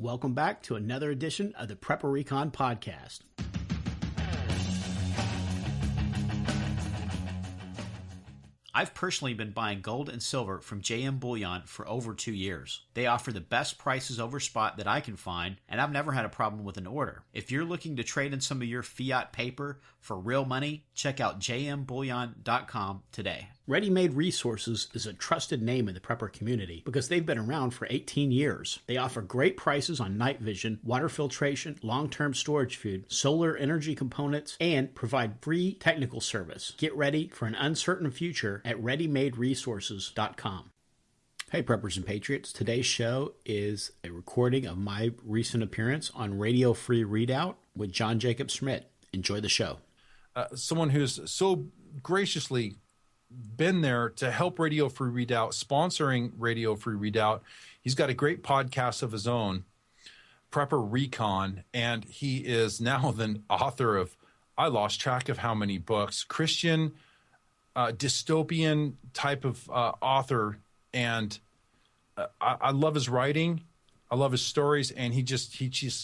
Welcome back to another edition of the Prepper Recon Podcast. I've personally been buying gold and silver from JM Bullion for over 2 years. They offer the best prices over spot that I can find, and I've never had a problem with an order. If you're looking to trade in some of your fiat paper for real money, check out jmbullion.com today. Ready Made Resources is a trusted name in the prepper community because they've been around for 18 years. They offer great prices on night vision, water filtration, long-term storage food, solar energy components, and provide free technical service. Get ready for an uncertain future at readymaderesources.com. Hey Preppers and Patriots, today's show is a recording of my recent appearance on Radio Free Readout with John Jacob Schmidt. Enjoy the show. Someone who's so graciously been there to help Radio Free Readout, sponsoring Radio Free Readout. He's got a great podcast of his own, Prepper Recon, and he is now the author of, I lost track of how many books, Christian dystopian type of author, and I love his writing, I love his stories, and he just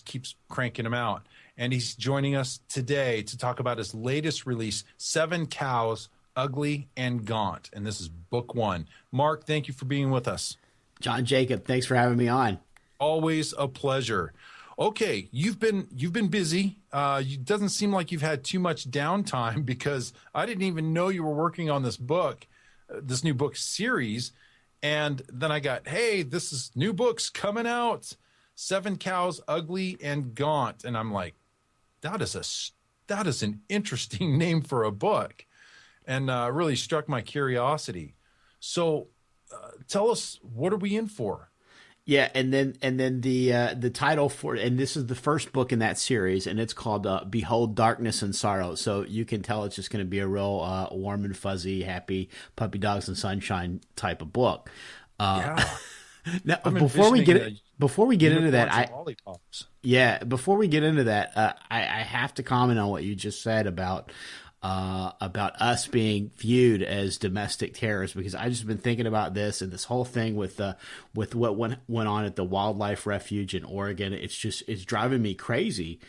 keeps cranking them out. And he's joining us today to talk about his latest release, 7 Cows, Ugly and Gaunt, and this is book 1. Mark, thank you for being with us. John Jacob, thanks for having me on. Always a pleasure. Okay, you've been busy. It doesn't seem like you've had too much downtime because I didn't even know you were working on this book, this new book series, and then I got, hey, this is new books coming out, 7 Cows, Ugly and Gaunt, and I'm like, that is an interesting name for a book. And really struck my curiosity. So tell us, what are we in for? Yeah, and then the title for, and this is the first book in that series, and it's called Behold Darkness and Sorrow. So you can tell it's just going to be a real warm and fuzzy, happy puppy dogs and sunshine type of book. Yeah. Now, before we get into that, I have to comment on what you just said about us being viewed as domestic terrorists, because I just been thinking about this and this whole thing with what went on at the wildlife refuge in Oregon. It's driving me crazy.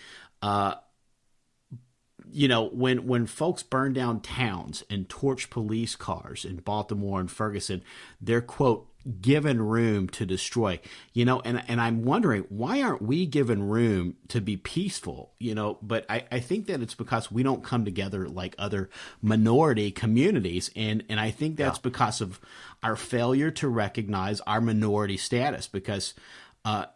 When folks burn down towns and torch police cars in Baltimore and Ferguson, they're, quote, given room to destroy, and I'm wondering, why aren't we given room to be peaceful, but I think that it's because we don't come together like other minority communities. And I think that's because of our failure to recognize our minority status, because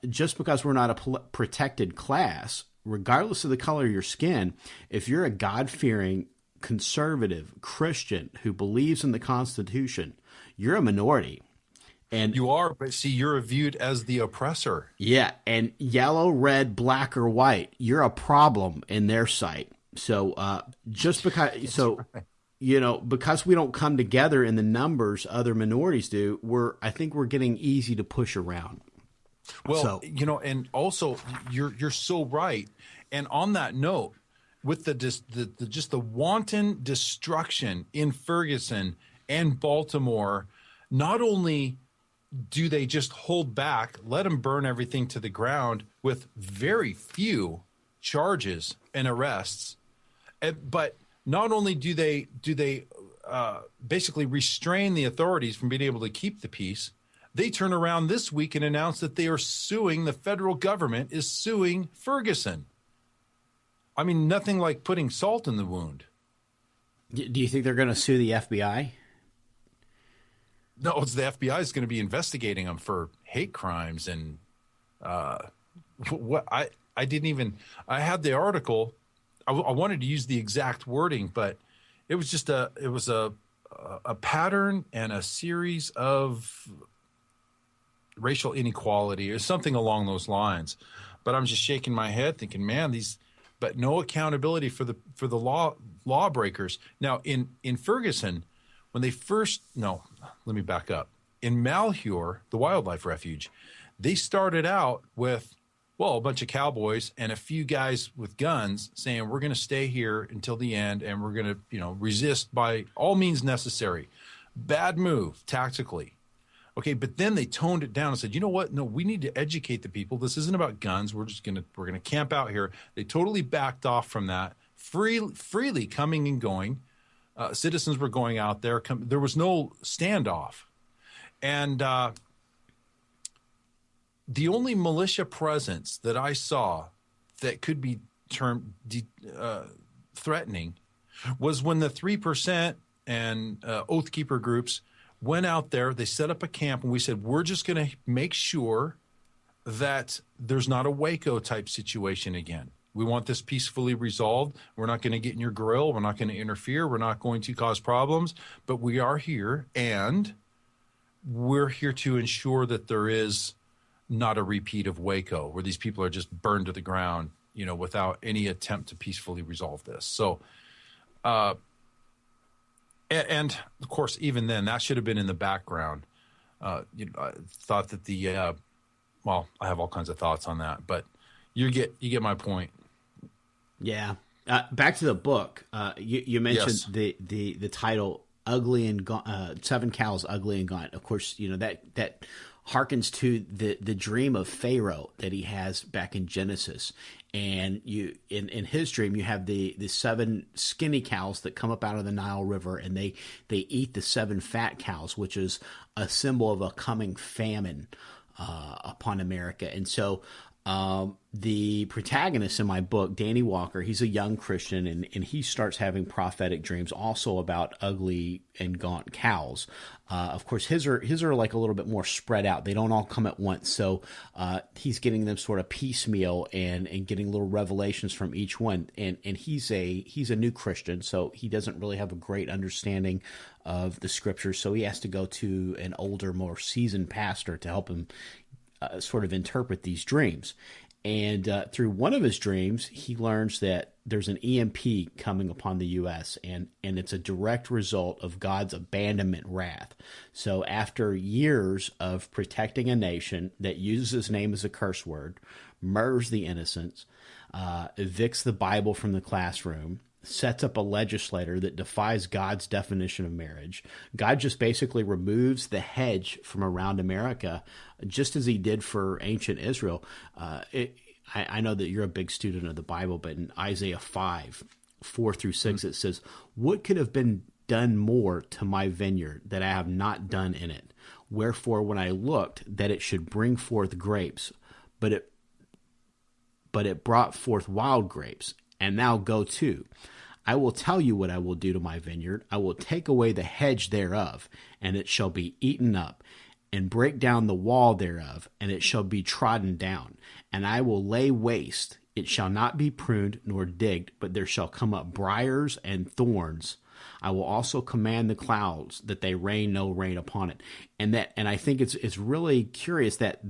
just because we're not a protected class, regardless of the color of your skin, if you're a God-fearing conservative Christian who believes in the Constitution, you're a minority. And you are, but see, you're viewed as the oppressor. Yeah, and yellow, red, black, or white, you're a problem in their sight. So just because, because we don't come together in the numbers other minorities do, I think we're getting easy to push around. Well, and also you're so right. And on that note, with the wanton destruction in Ferguson and Baltimore, not only do they just hold back, let them burn everything to the ground with very few charges and arrests, but not only do they basically restrain the authorities from being able to keep the peace, they turn around this week and announce that the federal government is suing Ferguson. I mean, nothing like putting salt in the wound. Do you think they're going to sue the FBI? No, it's the FBI is going to be investigating them for hate crimes and what I had the article. I wanted to use the exact wording, but it was just a pattern and a series of racial inequality or something along those lines. But I'm just shaking my head thinking, man, but no accountability for the lawbreakers. Now in Ferguson, when they let me back up. In Malheur, the wildlife refuge, they started out with, a bunch of cowboys and a few guys with guns saying, we're going to stay here until the end and we're going to, resist by all means necessary. Bad move tactically. Okay, but then they toned it down and said, you know what? No, we need to educate the people. This isn't about guns. We're gonna camp out here. They totally backed off from that, freely coming and going. Citizens were going out there. There was no standoff, and the only militia presence that I saw that could be termed threatening was when the 3% and Oath Keeper groups went out there. They set up a camp, and we said, we're just going to make sure that there's not a Waco type situation again. We want this peacefully resolved. We're not going to get in your grill. We're not going to interfere. We're not going to cause problems, but we are here, and we're here to ensure that there is not a repeat of Waco, where these people are just burned to the ground, without any attempt to peacefully resolve this. So, and of course, even then, that should have been in the background. I thought that well, I have all kinds of thoughts on that, but you get my point. Yeah. Back to the book. You mentioned yes. the title, Ugly and Gaunt, 7 Cows, Ugly and Gaunt. Of course, that harkens to the dream of Pharaoh that he has back in Genesis. And in his dream, you have the 7 skinny cows that come up out of the Nile River, and they eat the 7 fat cows, which is a symbol of a coming famine upon America. And so the protagonist in my book, Danny Walker, he's a young Christian, and he starts having prophetic dreams also about ugly and gaunt cows. Of course, his are like a little bit more spread out. They don't all come at once. So he's getting them sort of piecemeal and getting little revelations from each one. And he's a new Christian, so he doesn't really have a great understanding of the scriptures. So he has to go to an older, more seasoned pastor to help him sort of interpret these dreams. And through one of his dreams, he learns that there's an EMP coming upon the U.S., and it's a direct result of God's abandonment wrath. So after years of protecting a nation that uses his name as a curse word, murders the innocents, evicts the Bible from the classroom, sets up a legislator that defies God's definition of marriage, God just basically removes the hedge from around America, just as he did for ancient Israel. I know that you're a big student of the Bible, but in Isaiah 5:4-6, it says, "What could have been done more to my vineyard that I have not done in it? Wherefore, when I looked that it should bring forth grapes, but it brought forth wild grapes. And now go to. I will tell you what I will do to my vineyard. I will take away the hedge thereof, and it shall be eaten up, and break down the wall thereof, and it shall be trodden down. And I will lay waste. It shall not be pruned nor digged, but there shall come up briars and thorns. I will also command the clouds that they rain no rain upon it." And I think it's really curious that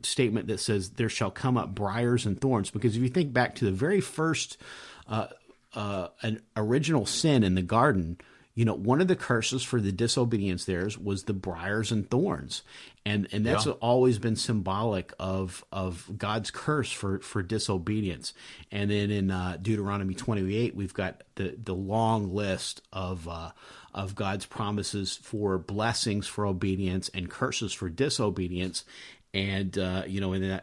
statement that says there shall come up briars and thorns, because if you think back to the very first an original sin in the garden, one of the curses for the disobedience there was the briars and thorns, and that's always been symbolic of God's curse for disobedience. And then in Deuteronomy 28, we've got the long list of God's promises for blessings for obedience and curses for disobedience. And, in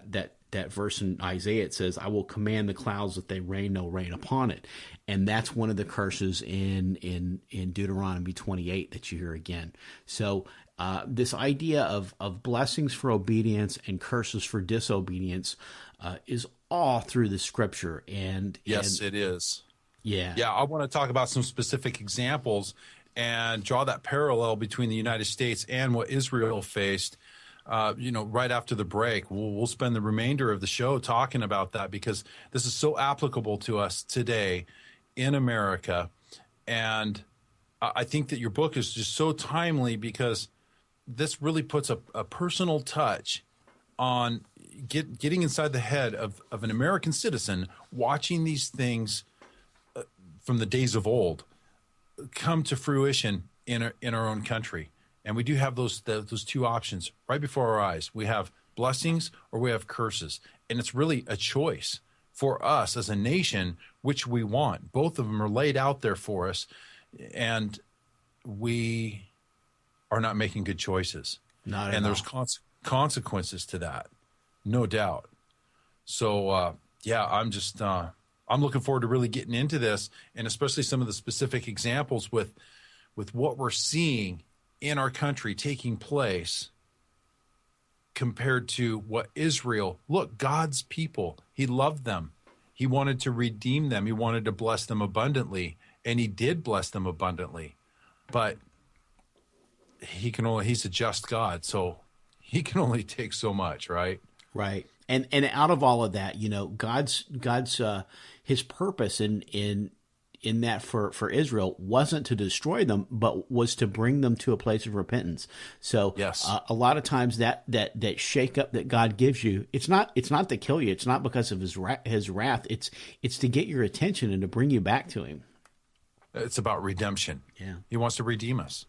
that verse in Isaiah, it says, "I will command the clouds that they rain no rain upon it." And that's one of the curses in Deuteronomy 28 that you hear again. So this idea of blessings for obedience and curses for disobedience is all through the scripture. Yes, it is. Yeah. Yeah, I want to talk about some specific examples and draw that parallel between the United States and what Israel faced. Right after the break, we'll spend the remainder of the show talking about that, because this is so applicable to us today in America. And I think that your book is just so timely, because this really puts a personal touch on getting inside the head of an American citizen watching these things from the days of old come to fruition in our own country. And we do have those two options right before our eyes. We have blessings or we have curses. And it's really a choice for us as a nation, which we want. Both of them are laid out there for us. And we are not making good choices. Not at And all. there's consequences to that, no doubt. So, yeah, I'm looking forward to really getting into this, and especially some of the specific examples with what we're seeing in our country taking place compared to what Israel, look, God's people, he loved them. He wanted to redeem them. He wanted to bless them abundantly, and he did bless them abundantly. But he's a just God, so he can only take so much, right? Right. And out of all of that, God's his purpose in that for Israel wasn't to destroy them, but was to bring them to a place of repentance. So yes. A lot of times that shake up that God gives you, it's not to kill you. It's not because of his wrath. It's to get your attention and to bring you back to him. It's about redemption. Yeah. He wants to redeem us.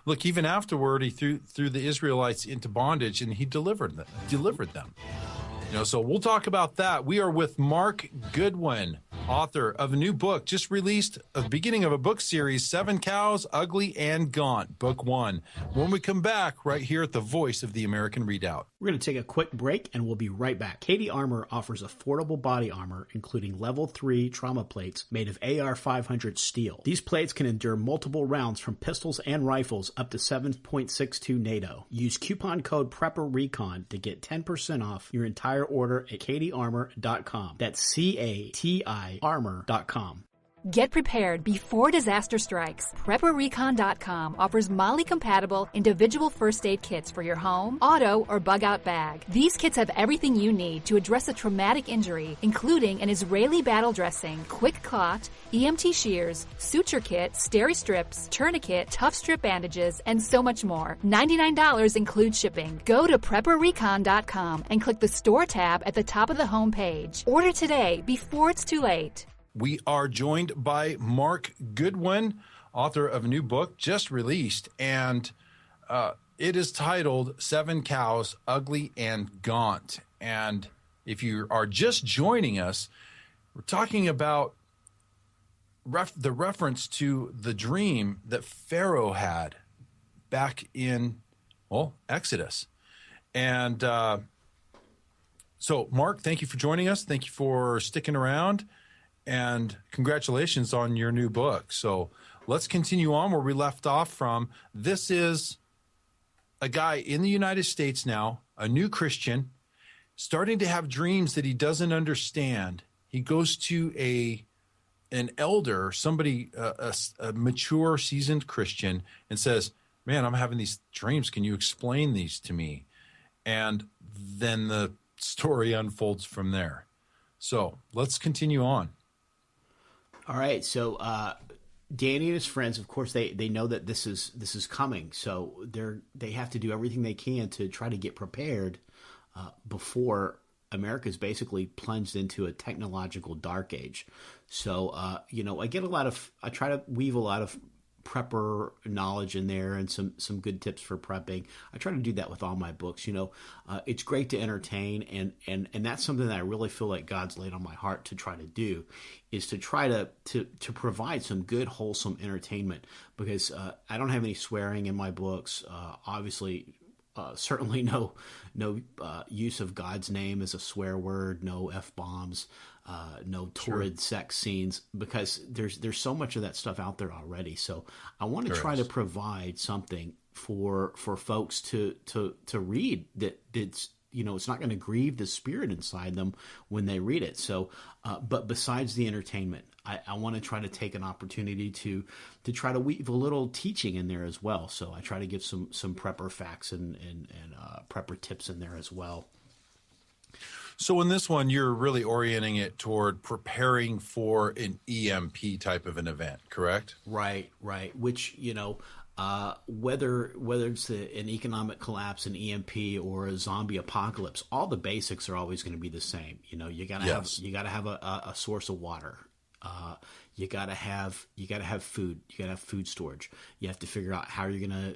Look, even afterward, he threw the Israelites into bondage, and he delivered them. So we'll talk about that. We are with Mark Goodwin, author of a new book just released at the beginning of a book series, 7 Cows, Ugly and Gaunt, Book 1. When we come back, right here at the Voice of the American Readout. We're going to take a quick break, and we'll be right back. Katie Armor offers affordable body armor, including Level 3 trauma plates made of AR-500 steel. These plates can endure multiple rounds from pistols and rifles up to 7.62 NATO. Use coupon code PrepperRecon to get 10% off your entire order at katiearmor.com. That's CATI armor.com. Get prepared before disaster strikes. PrepperRecon.com offers MOLLE-compatible individual first aid kits for your home, auto, or bug-out bag. These kits have everything you need to address a traumatic injury, including an Israeli battle dressing, quick clot, EMT shears, suture kit, steri-strips, tourniquet, tough strip bandages, and so much more. $99 includes shipping. Go to PrepperRecon.com and click the Store tab at the top of the home page. Order today before it's too late. We are joined by Mark Goodwin, author of a new book just released, and it is titled 7 Cows, Ugly and Gaunt. And if you are just joining us, we're talking about the reference to the dream that Pharaoh had back in, Exodus. And so, Mark, thank you for joining us. Thank you for sticking around. And congratulations on your new book. So let's continue on where we left off from. This is a guy in the United States now, a new Christian, starting to have dreams that he doesn't understand. He goes to an elder, somebody, a mature, seasoned Christian, and says, "Man, I'm having these dreams. Can you explain these to me?" And then the story unfolds from there. So let's continue on. All right, so Danny and his friends, of course, they know that this is coming, so they have to do everything they can to try to get prepared before America's basically plunged into a technological dark age. So I try to weave a lot of prepper knowledge in there and some good tips for prepping. I try to do that with all my books. It's great to entertain, and that's something that I really feel like God's laid on my heart to try to do, is to try to provide some good, wholesome entertainment, because I don't have any swearing in my books. Obviously, certainly no use of God's name as a swear word, no F-bombs, no torrid sex scenes, because there's so much of that stuff out there already. So I want to try to provide something for folks to read that's it's not going to grieve the spirit inside them when they read it. So, but besides the entertainment, I want to try to take an opportunity to try to weave a little teaching in there as well. So I try to give some prepper facts and prepper tips in there as well. So in this one, you're really orienting it toward preparing for an EMP type of an event, correct? Right. Which, whether it's an economic collapse, an EMP, or a zombie apocalypse, all the basics are always going to be the same. You gotta have a source of water. You gotta have food. You gotta have food storage. You have to figure out how you're gonna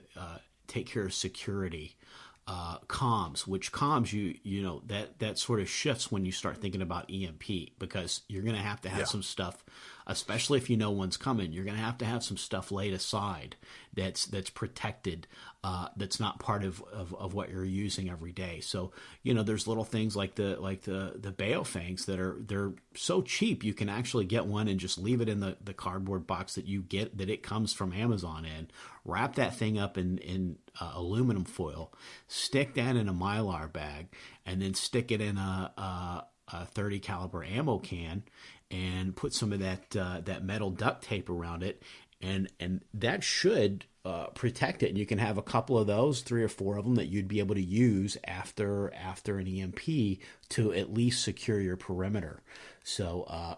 take care of security. Comms, that sort of shifts when you start thinking about EMP, because you're going to have some stuff, especially if you know one's coming, you're going to have some stuff laid aside that's protected, that's not part of what you're using every day. So, there's little things like the Baofangs they're so cheap, you can actually get one and just leave it in the cardboard box that you get, that it comes from Amazon in. Wrap that thing up in aluminum foil, stick that in a Mylar bag, and then stick it in a 30 caliber ammo can, and put some of that metal duct tape around it, and that should protect it. And you can have a couple of those, 3 or 4 of them, that you'd be able to use after an EMP to at least secure your perimeter. So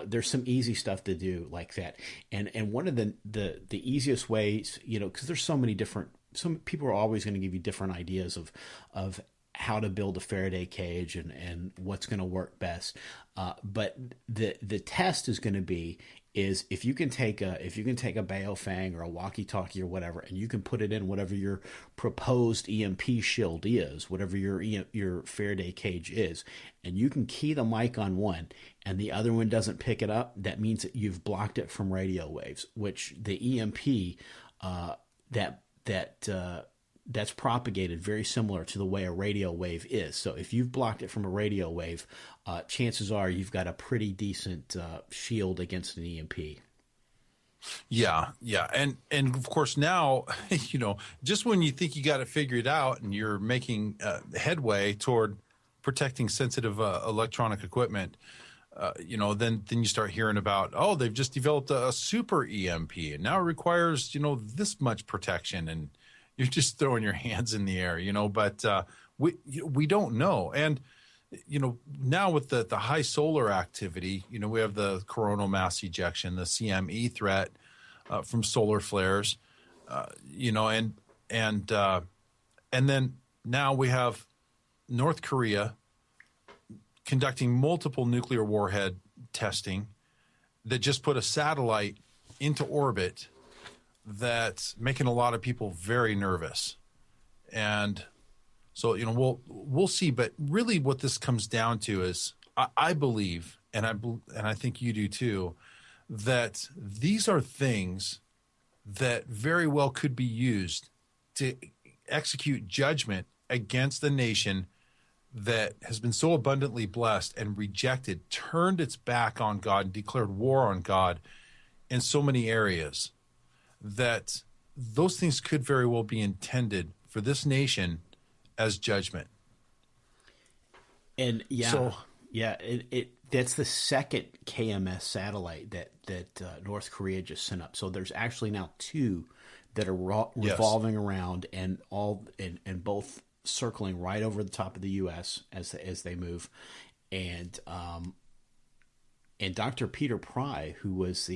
there's some easy stuff to do like that. And one of the easiest ways, because there's so many different, some people are always going to give you different ideas of how to build a Faraday cage and what's going to work best. But the test is going to be if you can take a Baofang or a walkie-talkie or whatever, and you can put it in whatever your proposed EMP shield is, whatever your Faraday cage is, and you can key the mic on one and the other one doesn't pick it up, that means that you've blocked it from radio waves, which the EMP that's propagated very similar to the way a radio wave is. So if you've blocked it from a radio wave, chances are you've got a pretty decent shield against an EMP. Yeah. And of course now, just when you think you got it figured out and you're making headway toward protecting sensitive electronic equipment, then you start hearing about, they've just developed a super EMP and now it requires, this much protection, and you're just throwing your hands in the air, but we don't know. And, now with the high solar activity, we have the coronal mass ejection, the CME threat from solar flares, and then now we have North Korea conducting multiple nuclear warhead testing that just put a satellite into orbit that's making a lot of people very nervous. And so, we'll see. But really what this comes down to is, I believe, and I think you do too, that these are things that very well could be used to execute judgment against the nation that has been so abundantly blessed and rejected, turned its back on God and declared war on God in so many areas, that those things could very well be intended for this nation as judgment. And that's the second KMS satellite that North Korea just sent up. So there's actually now 2 that are revolving around and both circling right over the top of the U.S. as they move. And Dr. Peter Pry, who was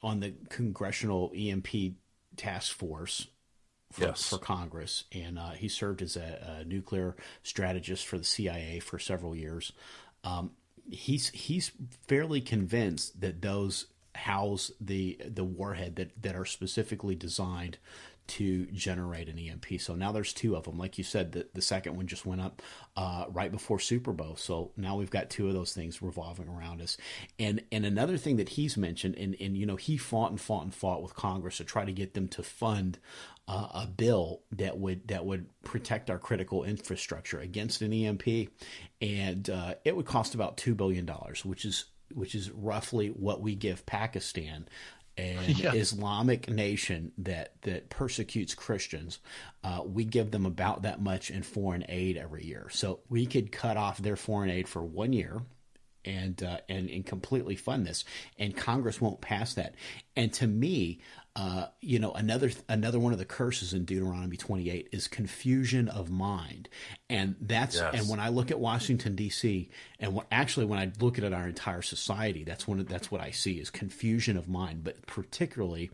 on the Congressional EMP Task Force for Congress, and he served as a nuclear strategist for the CIA for several years. He's fairly convinced that those house the warhead that are specifically designed to generate an EMP. So now there's 2 of them. Like you said, the second one just went up right before Super Bowl. So now we've got 2 of those things revolving around us. And another thing that he's mentioned, and he fought with Congress to try to get them to fund a bill that would protect our critical infrastructure against an EMP, and it would cost about $2 billion, which is roughly what we give Pakistan, an Islamic nation that persecutes Christians. We give them about that much in foreign aid every year. So we could cut off their foreign aid for 1 year and completely fund this, and Congress won't pass that. And to me, another one of the curses in Deuteronomy 28 is confusion of mind, and and when I look at Washington D.C. and when I look at our entire society, that's what I see is confusion of mind. But particularly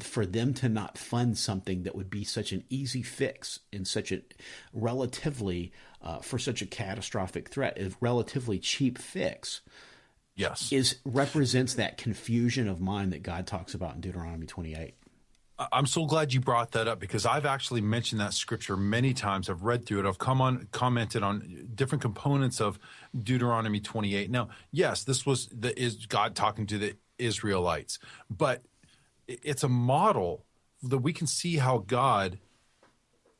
for them to not fund something that would be such an easy fix in such a relatively for such a catastrophic threat, a relatively cheap fix. Yes. Represents that confusion of mind that God talks about in Deuteronomy 28. I'm so glad you brought that up, because I've actually mentioned that scripture many times. I've read through it. I've commented on different components of Deuteronomy 28. Now, yes, this was is God talking to the Israelites, but it's a model that we can see how God,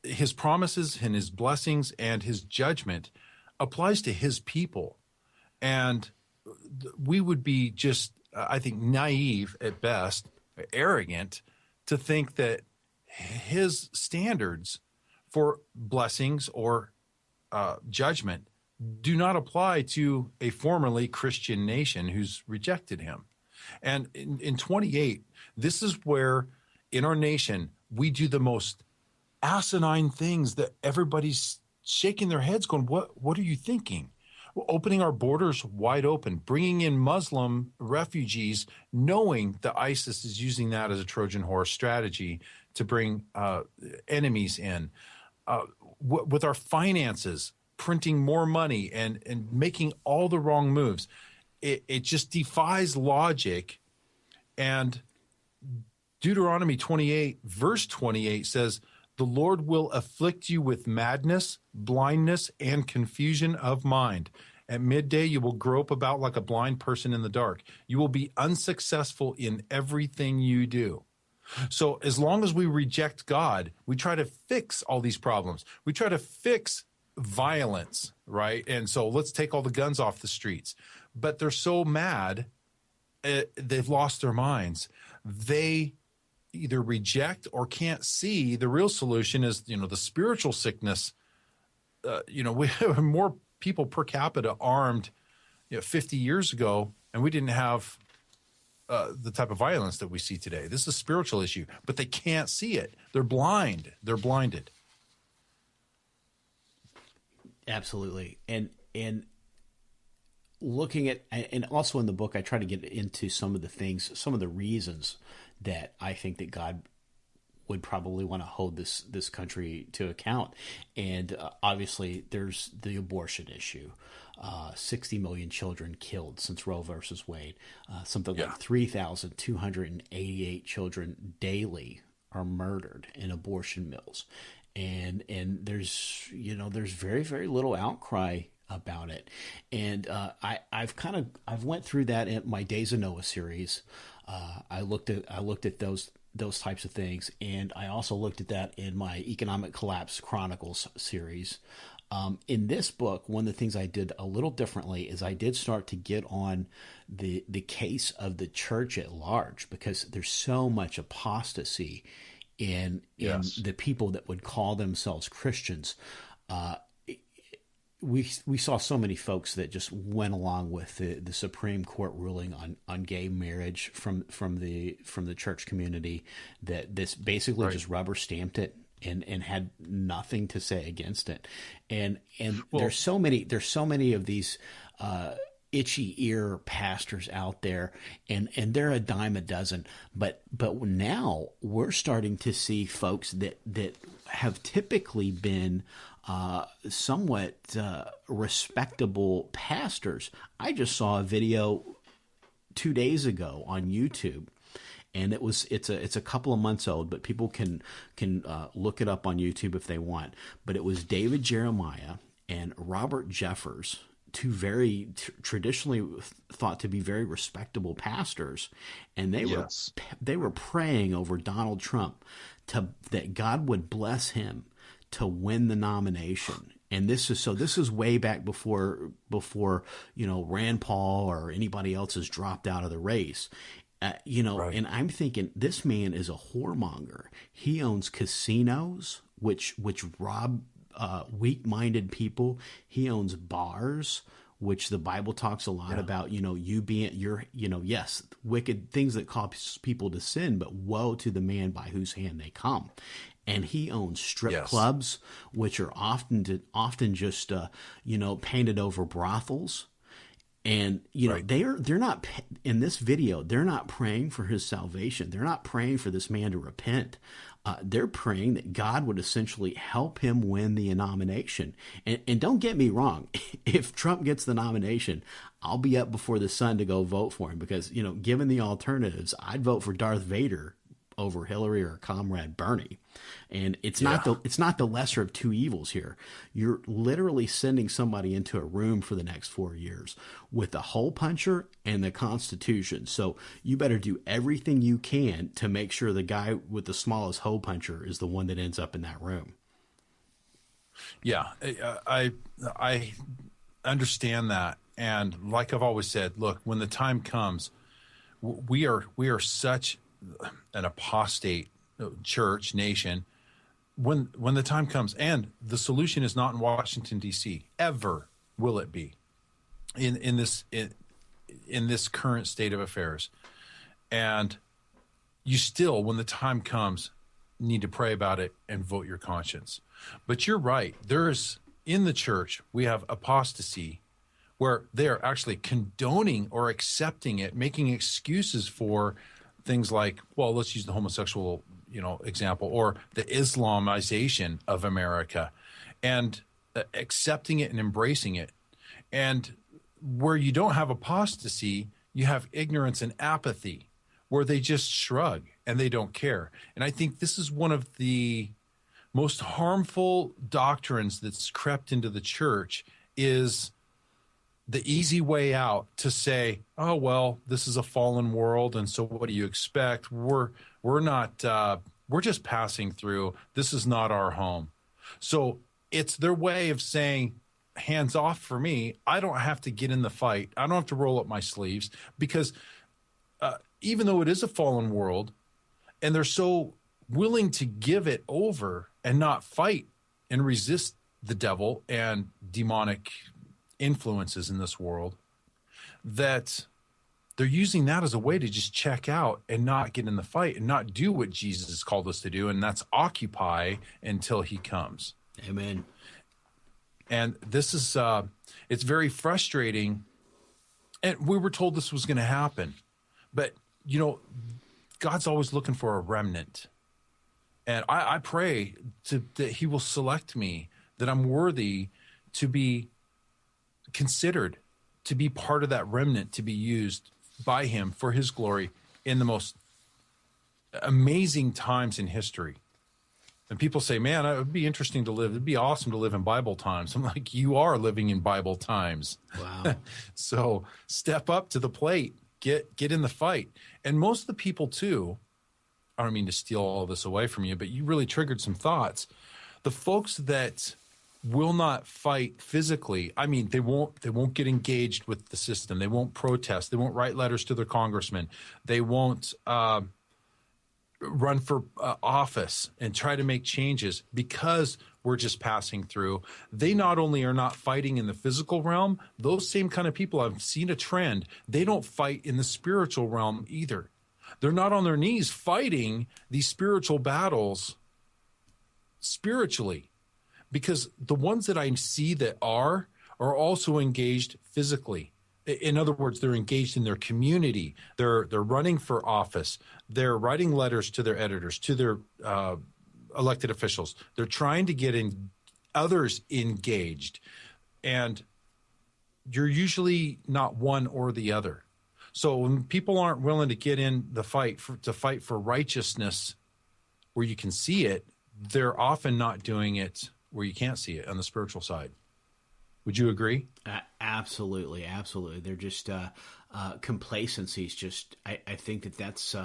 his promises and his blessings and his judgment applies to his people. And we would be just, I think, naive at best, arrogant, to think that his standards for blessings or judgment do not apply to a formerly Christian nation who's rejected him. And in 28, this is where in our nation we do the most asinine things that everybody's shaking their heads going, what are you thinking? Opening our borders wide open, bringing in Muslim refugees, knowing that ISIS is using that as a Trojan horse strategy to bring enemies in. With our finances, printing more money and making all the wrong moves. It just defies logic. And Deuteronomy 28, verse 28 says, "The Lord will afflict you with madness, blindness, and confusion of mind. At midday, you will grope about like a blind person in the dark. You will be unsuccessful in everything you do." So as long as we reject God, we try to fix all these problems. We try to fix violence, right? And so let's take all the guns off the streets. But they're so mad, they've lost their minds. They either reject or can't see the real solution is, the spiritual sickness. We have more people per capita armed 50 years ago, and we didn't have the type of violence that we see today. This is a spiritual issue, but they can't see it. They're blind. They're blinded. Absolutely. And looking at, and also in the book, I try to get into some of the things, some of the reasons that I think that God would probably want to hold this country to account. And obviously there's the abortion issue. 60 million children killed since Roe versus Wade. Something like 3,288 children daily are murdered in abortion mills. And there's very, very little outcry about it. And I've went through that in my Days of Noah series. I looked at those types of things, and I also looked at that in my Economic Collapse Chronicles series. In this book, one of the things I did a little differently is I did start to get on the case of the church at large, because there's so much apostasy in the people that would call themselves Christians. We saw so many folks that just went along with the Supreme Court ruling on gay marriage from the church community, that this basically just rubber stamped it and had nothing to say against it. And there's so many of these itchy ear pastors out there, and they're a dime a dozen. But now we're starting to see folks that have typically been somewhat respectable pastors. I just saw a video 2 days ago on YouTube, and it's a couple of months old, but people can look it up on YouTube if they want. But it was David Jeremiah and Robert Jeffers, two very traditionally thought to be very respectable pastors, and they were praying over Donald Trump that God would bless him to win the nomination. And this is way back before Rand Paul or anybody else has dropped out of the race. And I'm thinking, this man is a whoremonger. He owns casinos, which rob weak-minded people. He owns bars, which the Bible talks a lot about, you being wicked things that cause people to sin, but woe to the man by whose hand they come. And he owns strip clubs, which are often just painted over brothels. And they're not in this video. They're not praying for his salvation. They're not praying for this man to repent. They're praying that God would essentially help him win the nomination. And don't get me wrong, if Trump gets the nomination, I'll be up before the sun to go vote for him, because given the alternatives, I'd vote for Darth Vader over Hillary or Comrade Bernie. And it's not the lesser of two evils here. You're literally sending somebody into a room for the next 4 years with the hole puncher and the Constitution. So you better do everything you can to make sure the guy with the smallest hole puncher is the one that ends up in that room. Yeah, I understand that. And like I've always said, look, when the time comes, we are such an apostate church nation. When the time comes, and the solution is not in Washington D.C. ever will it be in this current state of affairs. And you still, when the time comes, need to pray about it and vote your conscience. But you're right. There's in the church we have apostasy, where they're actually condoning or accepting it, making excuses for things like, well, let's use the homosexual, example, or the Islamization of America, and accepting it and embracing it. And where you don't have apostasy, you have ignorance and apathy, where they just shrug and they don't care. And I think this is one of the most harmful doctrines that's crept into the church, is the easy way out to say, oh, well, this is a fallen world, and so what do you expect? We're not, we're just passing through. This is not our home. So it's their way of saying, hands off for me. I don't have to get in the fight. I don't have to roll up my sleeves, because even though it is a fallen world, and they're so willing to give it over and not fight and resist the devil and demonic influences in this world, that they're using that as a way to just check out and not get in the fight and not do what Jesus has called us to do, and that's occupy until he comes. Amen. And this is it's very frustrating, and we were told this was going to happen, but God's always looking for a remnant, and I pray that he will select me, that I'm worthy to be considered, to be part of that remnant, to be used by him for his glory in the most amazing times in history. And people say, man, it would be interesting to live. It'd be awesome to live in Bible times. I'm like, you are living in Bible times. Wow. So step up to the plate, get in the fight. And most of the people too, I don't mean to steal all this away from you, but you really triggered some thoughts. The folks that will not fight physically, I mean, they won't get engaged with the system. They won't protest. They won't write letters to their congressman. They won't run for office and try to make changes because we're just passing through. They not only are not fighting in the physical realm, those same kind of people, I've seen a trend, they don't fight in the spiritual realm either. They're not on their knees fighting these spiritual battles spiritually, because the ones that I see that are also engaged physically. In other words, they're engaged in their community. They're running for office. They're writing letters to their editors, to their elected officials. They're trying to get others engaged. And you're usually not one or the other. So when people aren't willing to get in the fight to fight for righteousness where you can see it, they're often not doing it where you can't see it on the spiritual side. Would you agree? Absolutely. They're just complacency is just. I think that's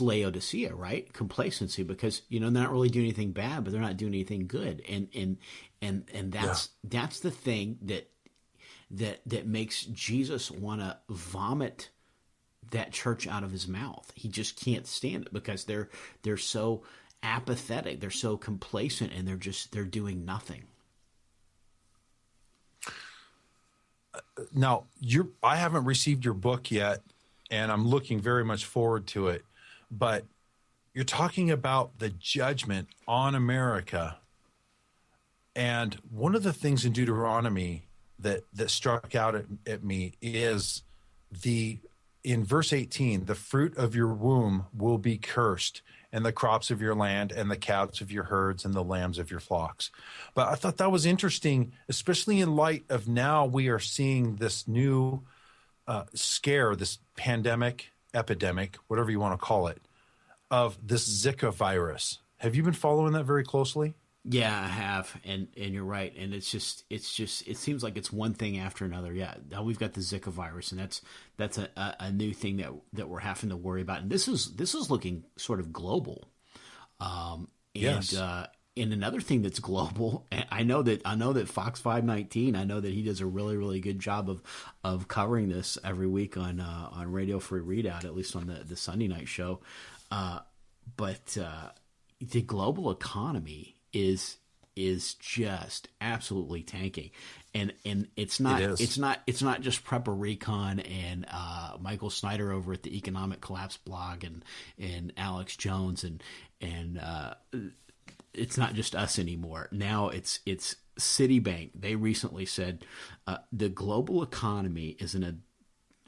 Laodicea, right? Complacency, because they're not really doing anything bad, but they're not doing anything good, and that's the thing that makes Jesus want to vomit that church out of his mouth. He just can't stand it because they're so apathetic, they're so complacent, and they're doing nothing. Now, I haven't received your book yet, and I'm looking very much forward to it. But you're talking about the judgment on America. And one of the things in Deuteronomy that struck out at me is in verse 18, the fruit of your womb will be cursed, and the crops of your land, and the calves of your herds, and the lambs of your flocks. But I thought that was interesting, especially in light of now we are seeing this new scare, this pandemic epidemic, whatever you want to call it, of this Zika virus. Have you been following that very closely? Yeah, I have, and you're right, and it's just it seems like it's one thing after another. Yeah, now we've got the Zika virus, and that's a new thing that we're having to worry about, and this is looking sort of global. Yes. And another thing that's global, and I know that Fox 519, I know that he does a really, really good job of covering this every week on Radio Free Readout, at least on the Sunday night show. But the global economy is just absolutely tanking, and it's not just Prepper Recon and Michael Snyder over at the Economic Collapse blog and Alex Jones and it's not just us anymore. Now it's Citibank. They recently said the global economy is in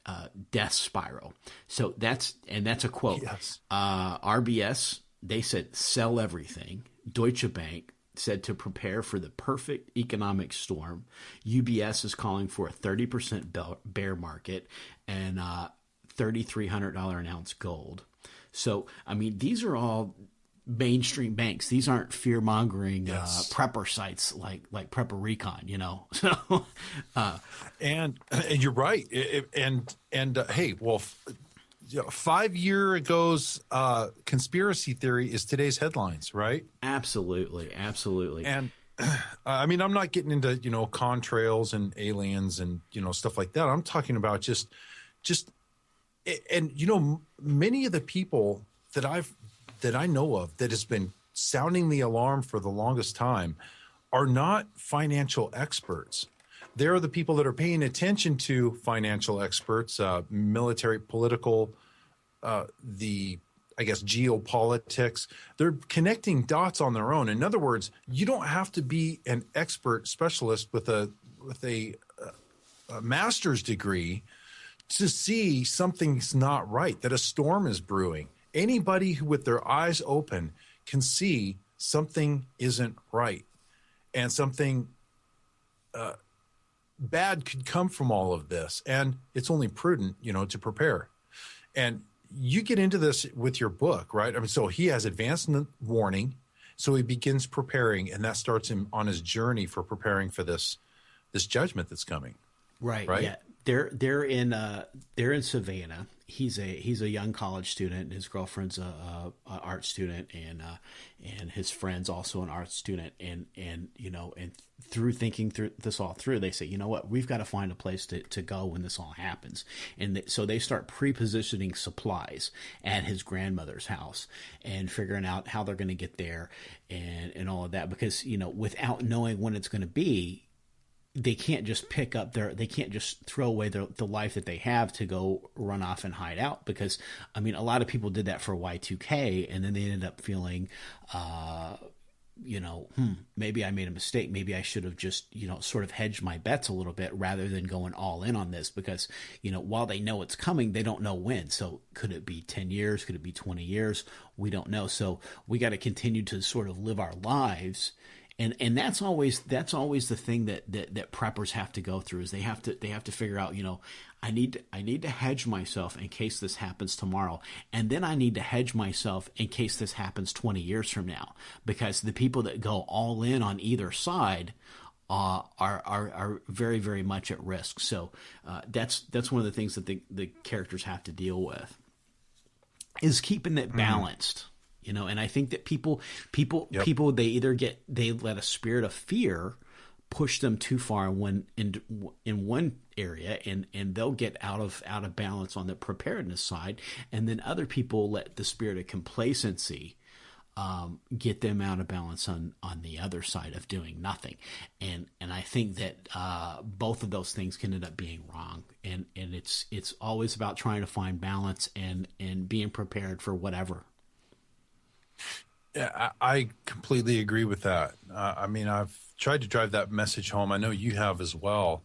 a death spiral. So that's a quote. Yes. RBS, they said sell everything. Deutsche Bank said to prepare for the perfect economic storm. UBS is calling for a 30% bear market and $3,300 an ounce gold. So, I mean, these are all mainstream banks. These aren't fear-mongering prepper sites like Prepper Recon, you know. So, and you're right. Hey, well, 5 year ago's conspiracy theory is today's headlines, right? Absolutely. And I mean, I'm not getting into contrails and aliens and stuff like that. I'm talking about just many of the people that I know of that has been sounding the alarm for the longest time are not financial experts. They're the people that are paying attention to financial experts, military, political, geopolitics. They're connecting dots on their own. In other words, you don't have to be an expert specialist with a master's degree to see something's not right, that a storm is brewing. Anybody who, with their eyes open, can see something isn't right, and something bad could come from all of this, and it's only prudent, to prepare. And you get into this with your book, right? I mean, so he has advanced warning, so he begins preparing, and that starts him on his journey for preparing for this judgment that's coming. Right. Yeah. They're in Savannah. He's a young college student. His girlfriend's a art student, and his friend's also an art student. And through thinking through this all through, they say, you know what, we've got to find a place to go when this all happens. And so they start pre-positioning supplies at his grandmother's house and figuring out how they're going to get there and all of that, because without knowing when it's going to be, they can't just they can't just throw away the life that they have to go run off and hide out, because I mean, a lot of people did that for Y2K, and then they ended up feeling, maybe I made a mistake. Maybe I should have just, sort of hedged my bets a little bit rather than going all in on this, because, while they know it's coming, they don't know when. So could it be 10 years? Could it be 20 years? We don't know. So we got to continue to sort of live our lives. And that's always the thing that preppers have to go through, is they have to figure out, I need to hedge myself in case this happens tomorrow, and then I need to hedge myself in case this happens 20 years from now, because the people that go all in on either side are very, very much at risk. So that's one of the things that the characters have to deal with, is keeping it balanced. And I think that people, they let a spirit of fear push them too far in one area, and they'll get out of balance on the preparedness side, and then other people let the spirit of complacency get them out of balance on the other side of doing nothing. And I think that both of those things can end up being wrong. And it's always about trying to find balance and being prepared for whatever. Yeah, I completely agree with that. I mean, I've tried to drive that message home. I know you have as well,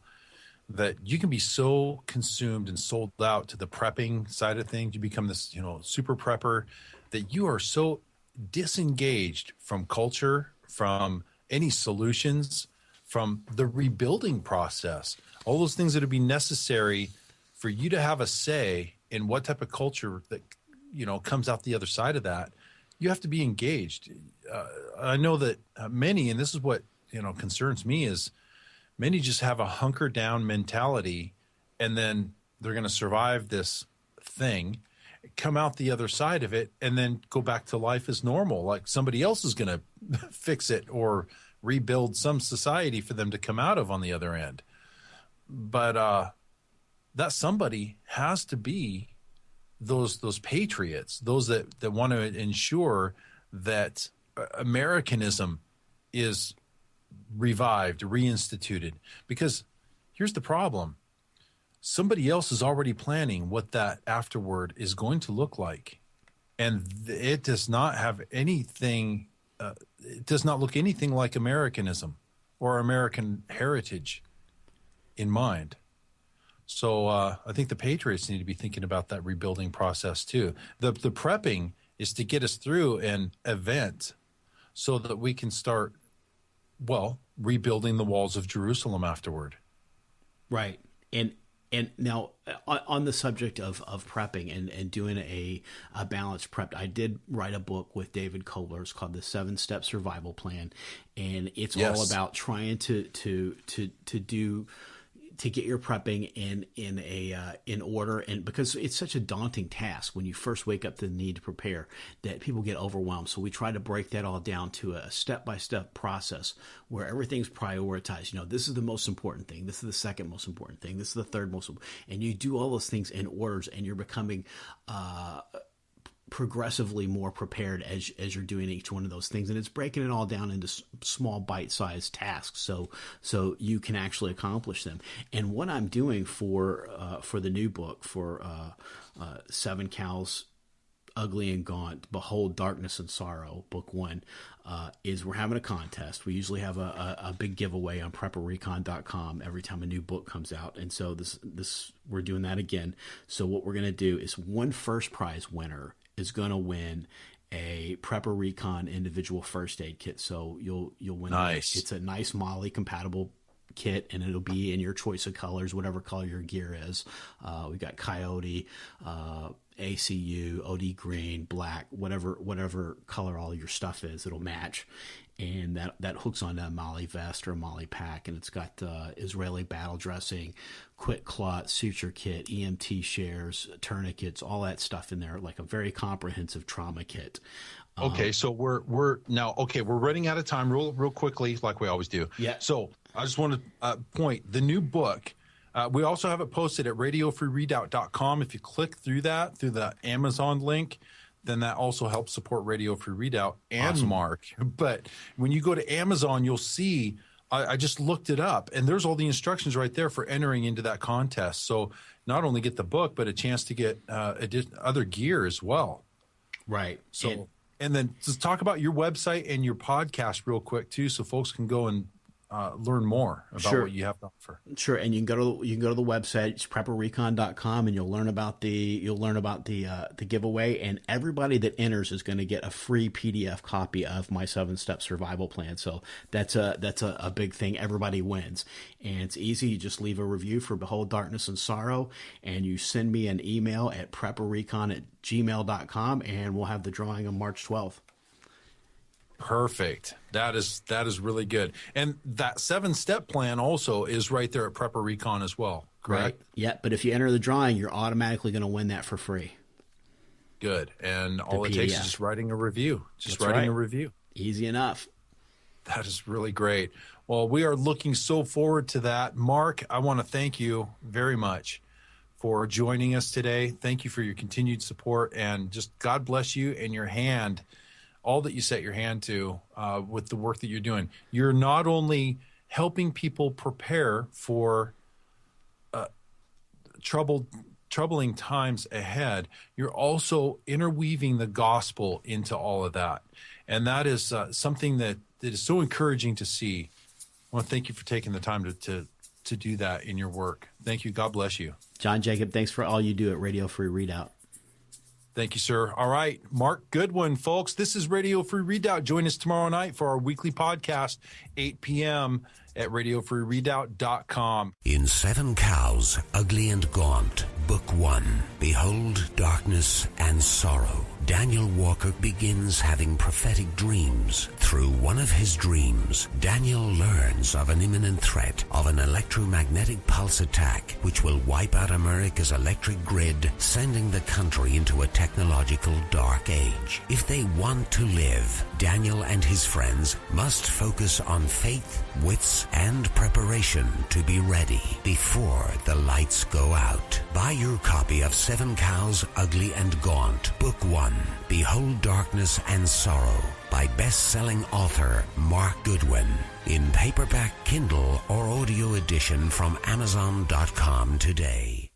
that you can be so consumed and sold out to the prepping side of things. You become this, super prepper, that you are so disengaged from culture, from any solutions, from the rebuilding process, all those things that would be necessary for you to have a say and what type of culture that, comes out the other side of that, you have to be engaged. I know that many, and this is what, concerns me, is many just have a hunker down mentality, and then they're going to survive this thing, come out the other side of it, and then go back to life as normal. Like somebody else is going to fix it or rebuild some society for them to come out of on the other end. But that somebody has to be those patriots, those that want to ensure that Americanism is revived, reinstituted. Because here's the problem. Somebody else is already planning what that afterward is going to look like. And it does not have anything, it does not look anything like Americanism or American heritage in mind. So I think the patriots need to be thinking about that rebuilding process too. The prepping is to get us through an event so that we can start, rebuilding the walls of Jerusalem afterward. Right. And now on the subject of prepping and doing a balanced prep, I did write a book with David Kohler. It's called The 7-Step Survival Plan. And it's all about trying to get your prepping in order, and because it's such a daunting task when you first wake up to the need to prepare that people get overwhelmed. So we try to break that all down to a step-by-step process where everything's prioritized. This is the most important thing. This is the second most important thing. This is the third most important. And you do all those things in orders, and you're becoming progressively more prepared as you're doing each one of those things, and it's breaking it all down into small bite-sized tasks so you can actually accomplish them. And what I'm doing for the new book, for 7 Cows Ugly and Gaunt, Behold Darkness and Sorrow, book 1, is we're having a contest. We usually have a big giveaway on prepperecon.com every time a new book comes out, and so this we're doing that again. So what we're going to do is one first prize winner is going to win a Prepper Recon individual first aid kit. So you'll win. Nice. It's a nice Molly compatible kit, and it'll be in your choice of colors, whatever color your gear is. We got Coyote, ACU, OD green, black, whatever color all your stuff is, it'll match. And that hooks onto a Molly vest or a Molly pack, and it's got Israeli battle dressing, quick clot, suture kit, EMT shares, tourniquets, all that stuff in there, like a very comprehensive trauma kit. Okay, so we're running out of time real quickly, like we always do. Yeah. So I just want to point the new book. We also have it posted at radiofreereadout.com. If you click through the Amazon link, then that also helps support Radio Free Readout and awesome. Mark. But when you go to Amazon, you'll see, I just looked it up, and there's all the instructions right there for entering into that contest. So not only get the book, but a chance to get other gear as well. Right. So, and then just talk about your website and your podcast real quick too, so folks can go and learn more about what you have to offer. Sure, and you can go to the website, it's prepperecon.com, and you'll learn about the giveaway, and everybody that enters is going to get a free PDF copy of my 7-Step Survival Plan. So that's a big thing. Everybody wins, and it's easy. You just leave a review for Behold Darkness and Sorrow, and you send me an email at prepperecon@gmail.com, and we'll have the drawing on March 12th. Perfect. That is really good. And that 7-step plan also is right there at Prepper Recon as well, correct? Right. Yeah, but if you enter the drawing, you're automatically going to win that for free. Good. And all it takes is just writing a review. A review. Easy enough. That is really great. Well, we are looking so forward to that. Mark, I want to thank you very much for joining us today. Thank you for your continued support, and just God bless you and your hand, all that you set your hand to with the work that you're doing. You're not only helping people prepare for troubling times ahead, you're also interweaving the gospel into all of that. And that is something that is so encouraging to see. I want to thank you for taking the time to do that in your work. Thank you. God bless you. John Jacob, thanks for all you do at Radio Free Readout. Thank you, sir. All right, Mark Goodwin, folks. This is Radio Free Readout. Join us tomorrow night for our weekly podcast, 8 p.m. at radiofreeredoubt.com. In 7 Cows, Ugly and Gaunt, Book 1, Behold Darkness and Sorrow, Daniel Walker begins having prophetic dreams. Through one of his dreams, Daniel learns of an imminent threat of an electromagnetic pulse attack which will wipe out America's electric grid, sending the country into a technological dark age. If they want to live, Daniel and his friends must focus on faith, wits, and preparation to be ready before the lights go out. Buy your copy of 7 Cows, Ugly and Gaunt, Book 1, Behold Darkness and Sorrow, by best-selling author Mark Goodwin, in paperback, Kindle, or audio edition from Amazon.com today.